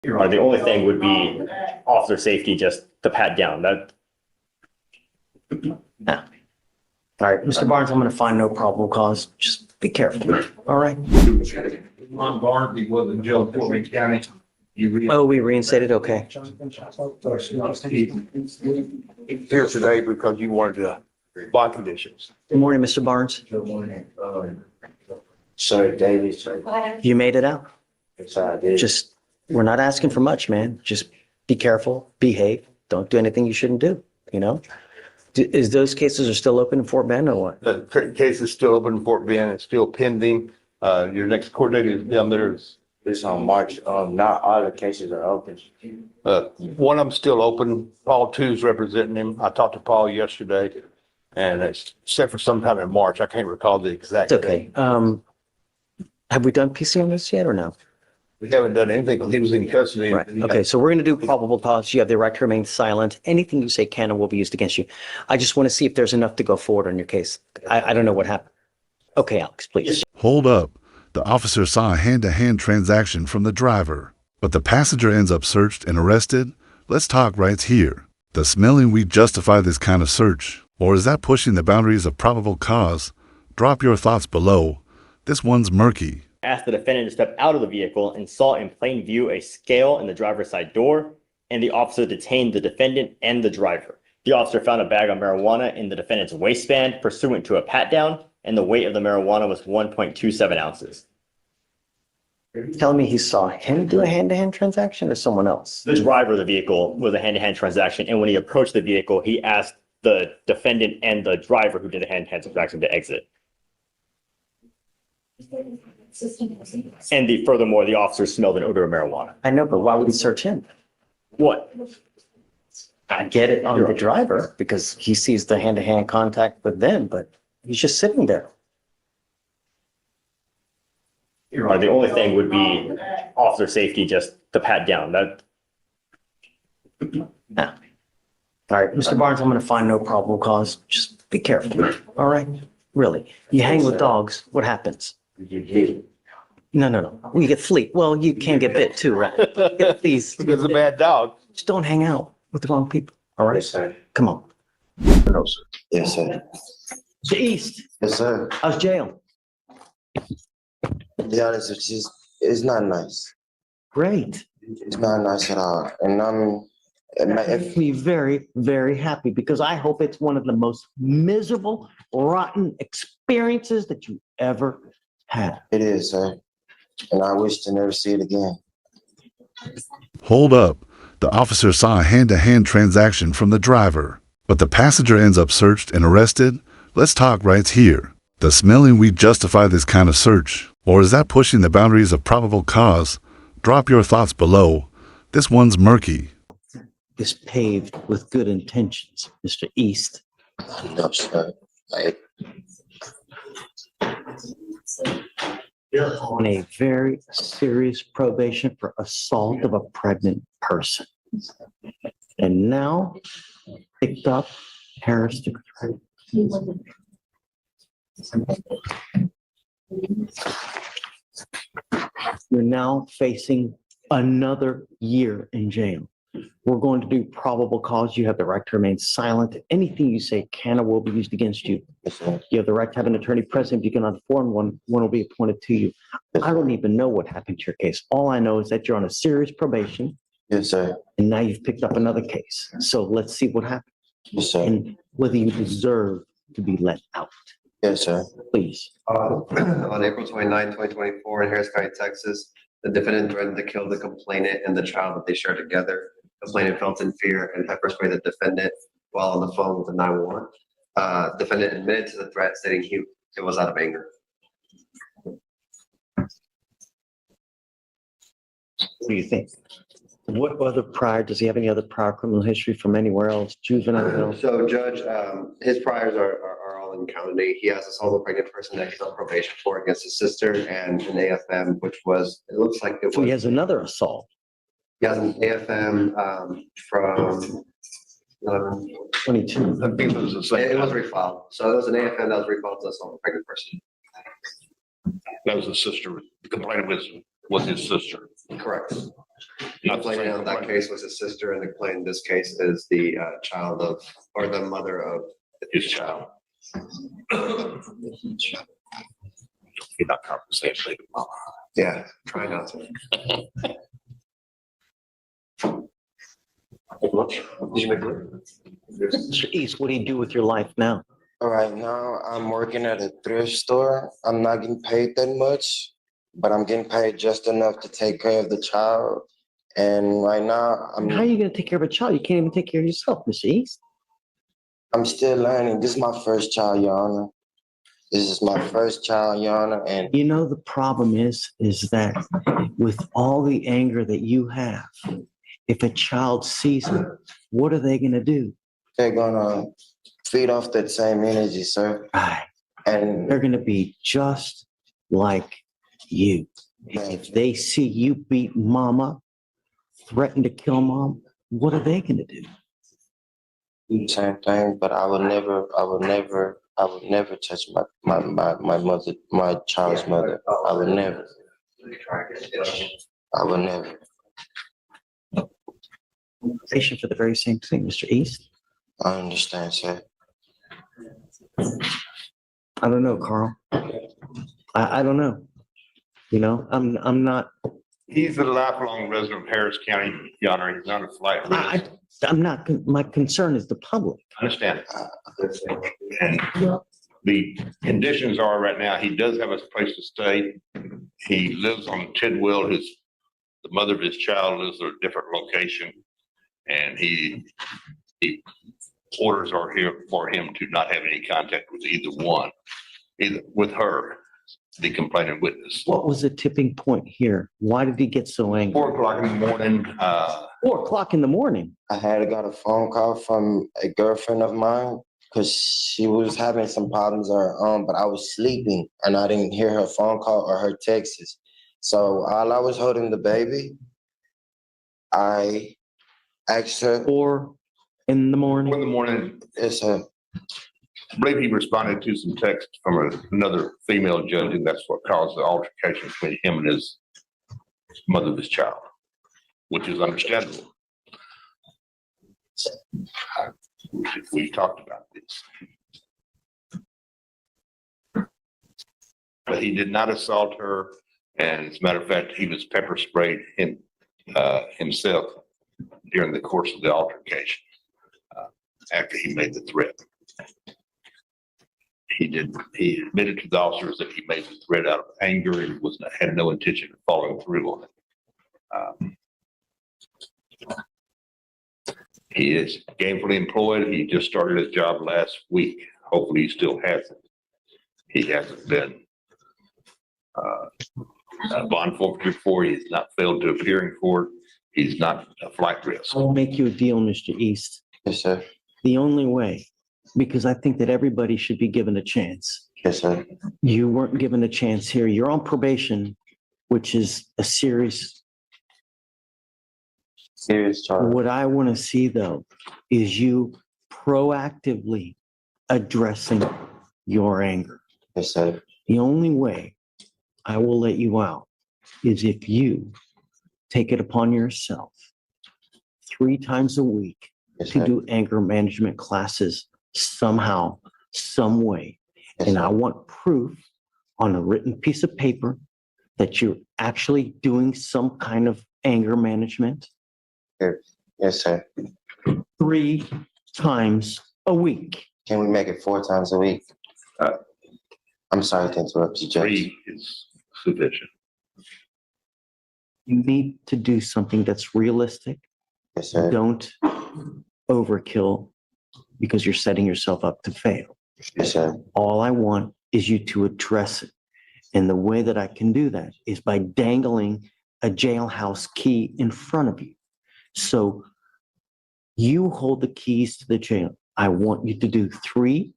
Your Honor, the only thing would be officer safety, just the pat down. That. Yeah. All right, Mr. Barnes, I'm going to find no probable cause. Just be careful. All right. Ron Barnes, he was in jail in Fort Wayne County. Oh, we reinstated. Okay. Here today because you wanted to bond conditions. Good morning, Mr. Barnes. Sir David, sir. You made it out. Yes, I did. Just, we're not asking for much, man. Just be careful, behave. Don't do anything you shouldn't do, you know? Is those cases are still open in Fort Bend or what? The current case is still open in Fort Bend. It's still pending. Your next court date is down there. This on March. Not all the cases are open. One of them's still open. Paul Two's representing him. I talked to Paul yesterday and it's set for sometime in March. I can't recall the exact It's date. okay. Have we done PC on this yet or no? We haven't done anything because he was in custody. Right. Okay. So we're going to do probable cause. You have the right to remain silent. Anything you say can and will be used against you. I just want to see if there's enough to go forward on your case. I don't know what happened. Okay, Alex, please. Hold up. The officer saw a hand-to-hand transaction from the driver, but the passenger ends up searched and arrested. Let's talk right here. Does smelling weed justify this kind of search? Or is that pushing the boundaries of probable cause? Drop your thoughts below. This one's murky. Asked the defendant to step out of the vehicle and saw in plain view a scale in the driver's side door, and the officer detained the defendant and the driver. The officer found a bag of marijuana in the defendant's waistband pursuant to a pat down, and the weight of the marijuana was 1.27 ounces. Telling me he saw him do a hand-to-hand transaction or someone else? The driver of the vehicle was a hand-to-hand transaction, and when he approached the vehicle, he asked the defendant and the driver who did the hand-to-hand transaction to exit. And furthermore, the officer smelled an odor of marijuana. I know, but why would he search him? What? I get it on the driver because he sees the hand-to-hand contact with them, but he's just sitting there. Your Honor, the only thing would be officer safety, just the pat down. That. Yeah. All right, Mr. Barnes, I'm going to find no probable cause. Just be careful. All right? Really. You hang with dogs, what happens? You did. No. We get fleet. Well, you can get bit too, right? Please. Because a bad dog. Just don't hang out with the wrong people. All right? Yes, sir. Come on. No, sir. Yes, sir. To East. Yes, sir. How's jail? To be honest, it's not nice. Great. It's not nice at all. And it Makes me very, very happy because I hope it's one of the most miserable, rotten experiences that you ever had. it is, sir. And I wish to never see it again. Hold up. The officer saw a hand-to-hand transaction from the driver, but the passenger ends up searched and arrested. Let's talk right here. Does smelling weed justify this kind of search? Or is that pushing the boundaries of probable cause? Drop your thoughts below. This one's murky. Is paved with good intentions, Mr. East. No, sir. You're on a very serious probation for assault of a pregnant person. And now picked up Harris to You're now facing another year in jail. We're going to do probable cause. You have the right to remain silent. Anything you say can or will be used against you. Yes, sir. You have the right to have an attorney present. If you cannot afford one will be appointed to you. I don't even know what happened to your case. All I know is that you're on a serious probation Yes, sir. and now you've picked up another case. So let's see what happens Yes, sir. and whether you deserve to be let out. Yes, sir. Please. On April 29, 2024, in Harris County, Texas, the defendant threatened to kill the complainant and the child that they shared together. Complainant felt in fear and pepper sprayed the defendant while on the phone with the 911. Defendant admitted to the threat, stating it was out of anger. What do you think? What other prior, does he have any other prior criminal history from anywhere else? Juvenile? So, Judge, his priors are all in county. He has assault a pregnant person that he's on probation for against his sister and an AFM, which was, it looks like it So he was. has another assault. He has an AFM from 22. I think it was the same. It was refiled. So there was an AFM that was refiled to assault a pregnant person. That was the sister. The complainant was his sister. Correct. The Not the same complainant in that complainant. case was his sister, and the complainant in this case is the child of, or the mother of His child. You're not compensating the mama. Yeah, try not to. Did you make it? Mr. East, what do you do with your life now? All right, now I'm working at a thrift store. I'm not getting paid that much, but I'm getting paid just enough to take care of the child. And right now, How are you gonna take care of a child? You can't even take care of yourself, Mr. East. I'm still learning. This is my first child, Your Honor. This is my first child, Your Honor, and You know, the problem is that with all the anger that you have, if a child sees it, what are they gonna do? they're gonna feed off that same energy, sir. Right. And They're gonna be just like you. If they see you beat mama, threaten to kill mom, what are they gonna do? same thing, but I would never touch my mother, my child's mother. I would never. I would never. Patient for the very same thing, Mr. East. I understand, sir. I don't know, Carl. I don't know. You know, I'm not, He's a lifelong resident of Harris County, Your Honor. He's not a flight risk. I'm not, my concern is the public. Understand. And the conditions are right now, he does have a place to stay. He lives on Tidwell. The mother of his child lives at a different location. And he orders are here for him to not have any contact with either with her, the complaining witness. What was the tipping point here? Why did he get so angry? 4 o'clock in the morning, 4 o'clock in the morning. I had got a phone call from a girlfriend of mine because she was having some problems of her own, but I was sleeping and I didn't hear her phone call or her texts. So while I was holding the baby, I asked her, 4 in the morning. 4 in the morning, "Is her?" I believe he responded to some text from another female judge, and that's what caused the altercation between him and his mother of his child, which is understandable. We talked about this. But he did not assault her, and as a matter of fact, he was pepper sprayed himself during the course of the altercation after he made the threat. He admitted to the officers that he made the threat out of anger and had no intention of following through on it. He is gainfully employed. He just started his job last week. Hopefully he still has it. He hasn't been bond forfeiture for. He's not failed to appear in court. He's not a flight risk. I'll make you a deal, Mr. East. Yes, sir. The only way, because I think that everybody should be given a chance. Yes, sir. You weren't given a chance here. You're on probation, which is a serious. Serious charge. What I want to see though, is you proactively addressing your anger. Yes, sir. The only way I will let you out is if you take it upon yourself 3 times a week Yes, to sir. do anger management classes somehow, some way. Yes, And sir. I want proof on a written piece of paper that you're actually doing some kind of anger management Yes, sir. 3 times a week. Can we make it 4 times a week? I'm sorry to interrupt you, Judge. 3 is sufficient. You need to do something that's realistic. Yes, sir. Don't overkill because you're setting yourself up to fail. Yes, sir. All I want is you to address it. And the way that I can do that is by dangling a jailhouse key in front of you. So you hold the keys to the jail. I want you to do 3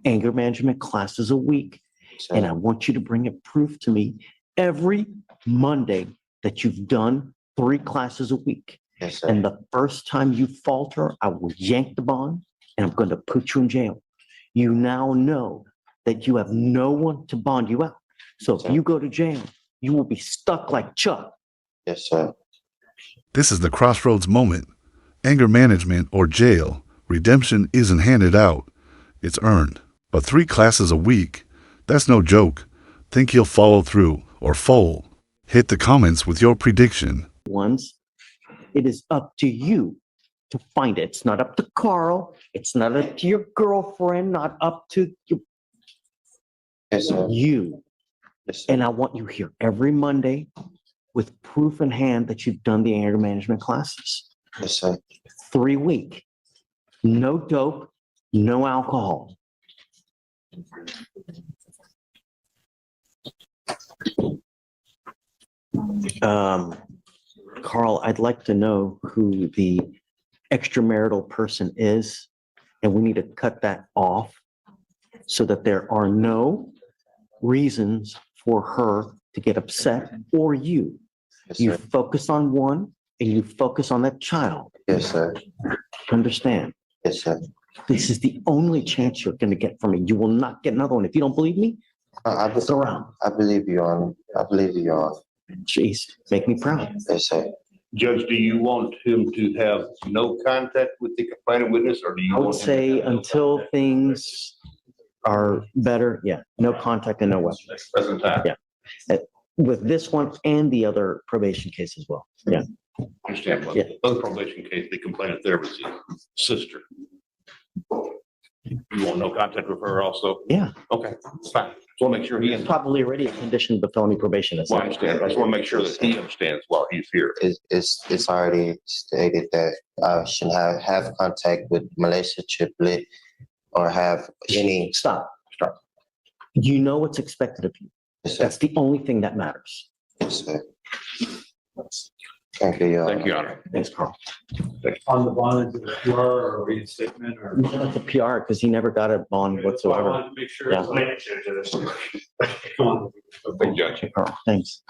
anger management classes a week. Yes, sir. And I want you to bring a proof to me every Monday that you've done 3 classes a week. Yes, sir. And the first time you falter, I will yank the bond and I'm going to put you in jail. You now know that you have no one to bond you out. So if Sir. you go to jail, you will be stuck like Chuck Yes, sir. This is the crossroads moment. Anger management or jail. Redemption isn't handed out. It's earned. But 3 classes a week, that's no joke. Think he'll follow through or fold? Hit the comments with your prediction. Ones, it is up to you to find it. It's not up to Carl. It's not up to your girlfriend, not up to Yes, sir. you. Yes, sir. And I want you here every Monday with proof in hand that you've done the anger management classes. Yes, sir. 3 week. No dope, no alcohol. Carl, I'd like to know who the extramarital person is, and we need to cut that off so that there are no reasons for her to get upset or you. Yes, You sir. focus on one and you focus on that child. Yes, sir. Understand? Yes, sir. This is the only chance you're going to get from me. You will not get another one. If you don't believe me, look around. I believe you on. I believe you on. Jeez, make me proud. Yes, sir. Judge, do you want him to have no contact with the complaining witness, or do you I would want? him to say have no until contact? things are better, yeah, no contact and no weapons. Present time. Yeah. With this one and the other probation case as well. Yeah. Understand, well, Yeah. other probation case, the complainant there was his sister. You want no contact with her also? Yeah. Okay, fine. Just want to make sure he, It's probably already a condition of the felony probation. well, I understand. I just want to make sure that he understands while he's here. It's already stated that I shouldn't have contact with Malaysia triplet or have any. Stop. You know what's expected of you. Yes, sir. That's the only thing that matters. Yes, sir. Thank you, Your Thank Honor. you, Your Honor. Thanks, Carl. On the bond, is it a PR or a reinstatement or? We got the PR because he never got a bond I whatsoever. wanted to make sure. Yeah. Come on. Thank you, Judge. Carl, thanks.